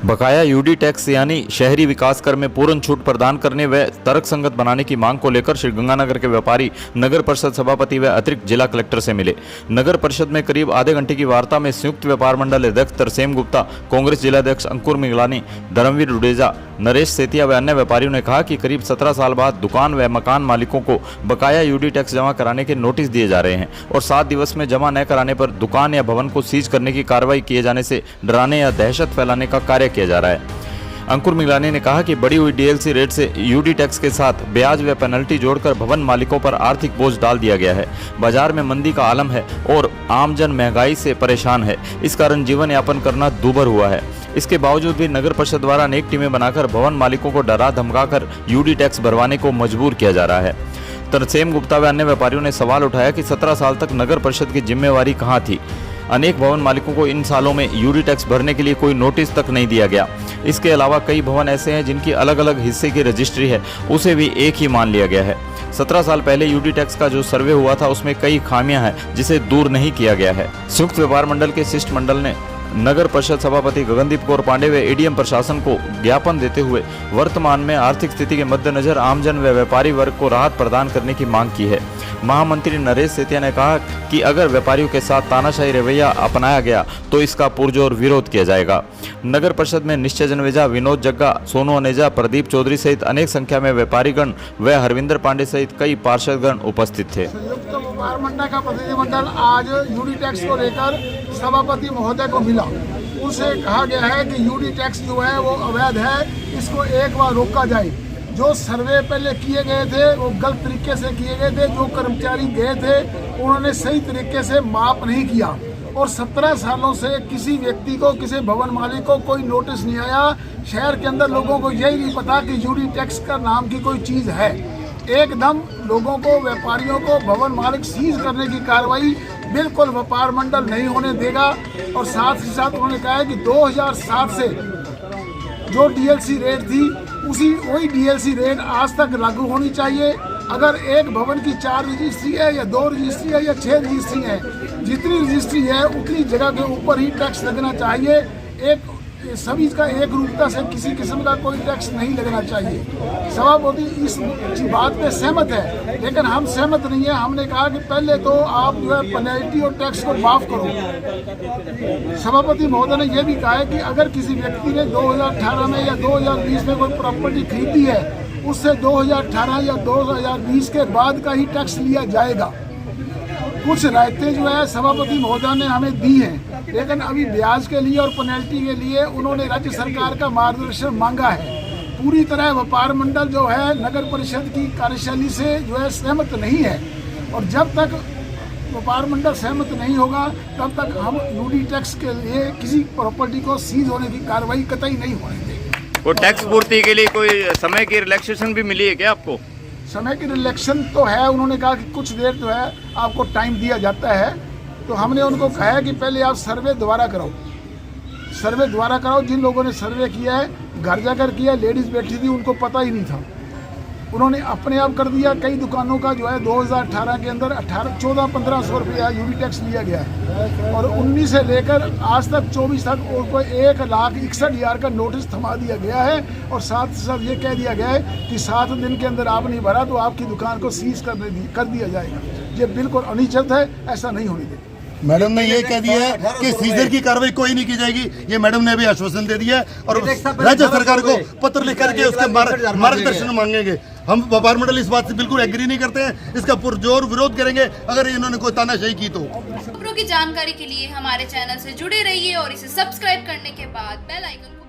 बकाया UD tax यानी शहरी विकास कर में पूर्ण छूट प्रदान करने व तर्कसंगत बनाने की मांग को लेकर श्रीगंगानगर के व्यापारी नगर परिषद सभापति व अतिरिक्त जिला कलेक्टर से मिले। नगर परिषद में करीब आधे घंटे की वार्ता में संयुक्त व्यापार मंडल अध्यक्ष तरसेम गुप्ता, कांग्रेस जिलाध्यक्ष अंकुर मिगलानी, धर्मवीर डुडेजा, नरेश सेतिया व अन्य व्यापारियों ने कहा कि करीब 17 साल बाद दुकान व मकान मालिकों को बकाया यूडी टैक्स जमा कराने के नोटिस दिए जा रहे हैं और 7 दिवस में जमा न कराने पर दुकान या भवन को सीज करने की कार्रवाई किए जाने से डराने या दहशत फैलाने का कार्य किया जा रहा है। अंकुर मिगलानी ने कहा कि बढ़ी हुई डीएलसी रेट से यूडी टैक्स के साथ ब्याज व पेनल्टी जोड़कर भवन मालिकों पर आर्थिक बोझ डाल दिया गया है। बाजार में मंदी का आलम है और आमजन महंगाई से परेशान है, इस कारण जीवन यापन करना दूभर हुआ है। इसके बावजूद भी नगर परिषद द्वारा अनेक टीमें बनाकर भवन मालिकों को डरा धमकाकर यूडी टैक्स भरवाने को मजबूर किया जा रहा है। तरसेम गुप्ता व अन्य व्यापारियों ने सवाल उठाया कि 17 साल तक नगर परिषद की जिम्मेवारी कहाँ थी। अनेक भवन मालिकों को इन सालों में यूडी टैक्स भरने के लिए कोई नोटिस तक नहीं दिया गया। इसके अलावा कई भवन ऐसे हैं जिनकी अलग अलग हिस्से की रजिस्ट्री है, उसे भी एक ही मान लिया गया है। 17 साल पहले यूडी टैक्स का जो सर्वे हुआ था उसमें कई खामियां हैं जिसे दूर नहीं किया गया है। संयुक्त व्यापार मंडल के शिष्टमंडल ने नगर परिषद सभापति गगनदीप कौर पांडे व एडीएम प्रशासन को ज्ञापन देते हुए वर्तमान में आर्थिक स्थिति के मद्देनजर आमजन व व्यापारी वर्ग को राहत प्रदान करने की मांग की है। महामंत्री नरेश सेतिया ने कहा कि अगर व्यापारियों के साथ तानाशाही रवैया अपनाया गया तो इसका पुरजोर विरोध किया जाएगा। नगर परिषद में निश्चय जन्वेजा, विनोद जग्गा, सोनू अनेजा, प्रदीप चौधरी सहित अनेक संख्या में व्यापारीगण व हरविंदर पांडे सहित कई पार्षदगण उपस्थित थे। संयुक्त व्यापार मंडल का प्रतिनिधिमंडल आज यूडी टैक्स को लेकर सभापति महोदय को मिला। उनसे कहा गया है कि यूडी टैक्स जो है वो अवैध है, इसको एक बार रोका जाए। जो सर्वे पहले किए गए थे वो गलत तरीके से किए गए थे। जो कर्मचारी गए थे उन्होंने सही तरीके से माप नहीं किया और 17 सालों से किसी व्यक्ति को, किसी भवन मालिक को कोई नोटिस नहीं आया। शहर के अंदर लोगों को यही नहीं पता कि यूडी टैक्स का नाम की कोई चीज़ है। एकदम लोगों को, व्यापारियों को भवन मालिक सीज करने की कार्रवाई बिल्कुल व्यापार मंडल नहीं होने देगा। और साथ ही साथ उन्होंने कहा है कि 2007 से जो डीएलसी रेट थी वही डीएलसी रेट आज तक लागू होनी चाहिए। अगर एक भवन की 4 रजिस्ट्री है या 2 रजिस्ट्री है या 6 रजिस्ट्री है, जितनी रजिस्ट्री है उतनी जगह के ऊपर ही टैक्स लगना चाहिए। एक सभी का एक रूपता से किसी किस्म का कोई टैक्स नहीं लगना चाहिए। सभापति इस बात पे सहमत है, लेकिन हम सहमत नहीं है। हमने कहा कि पहले तो आप जो है पेनल्टी और टैक्स को माफ करो। सभापति महोदय ने यह भी कहा है कि अगर किसी व्यक्ति ने 2018 में या 2020 में कोई प्रॉपर्टी खरीदी है, उससे 2018 या 2020 के बाद का ही टैक्स लिया जाएगा। कुछ रायतें जो है सभापति महोदय ने हमें दी हैं, लेकिन अभी ब्याज के लिए और पेनल्टी के लिए उन्होंने राज्य सरकार का मार्गदर्शन मांगा है। पूरी तरह व्यापार मंडल जो है नगर परिषद की कार्यशैली से जो है सहमत नहीं है और जब तक व्यापार मंडल सहमत नहीं होगा तब तक हम यूडी टैक्स के लिए किसी प्रॉपर्टी को सीज होने की कार्रवाई कतई नहीं होने देंगे। वो टैक्स पूर्ति के लिए कोई समय की रिलैक्सेशन भी मिली है क्या आपको? समय की रिलैक्सेशन तो है, उन्होंने कहा कि कुछ देर जो है आपको टाइम दिया जाता है। तो हमने उनको कहा है कि पहले आप सर्वे दोबारा कराओ। जिन लोगों ने सर्वे किया है, घर जाकर किया, लेडीज़ बैठी थी, उनको पता ही नहीं था, उन्होंने अपने आप कर दिया। कई दुकानों का जो है 2018 के अंदर 1400-1500 रुपया यूडी टैक्स लिया गया है और 19 से लेकर आज तक 24 तक उनको 1,61,000 का नोटिस थमा दिया गया है और साथ ही साथ ये कह दिया गया है कि 7 दिन के अंदर आप नहीं भरा तो आपकी दुकान को सीज कर दिया जाएगा। ये बिल्कुल अनुचित है, ऐसा नहीं होने देगा। मैडम ने ये कह दिया है कि सीजर की कार्रवाई कोई नहीं की जाएगी। ये मैडम ने भी आश्वासन दे दिया है और राज्य सरकार को पत्र लिख करके उसके मार्गदर्शन मांगेंगे। हम व्यापार मंडल इस बात से बिल्कुल एग्री नहीं करते हैं, इसका पुरजोर विरोध करेंगे अगर इन्होंने कोई तानाशाही की तो। खबरों की जानकारी के लिए हमारे चैनल से जुड़े रहिए और इसे सब्सक्राइब करने के बाद बेल आइकन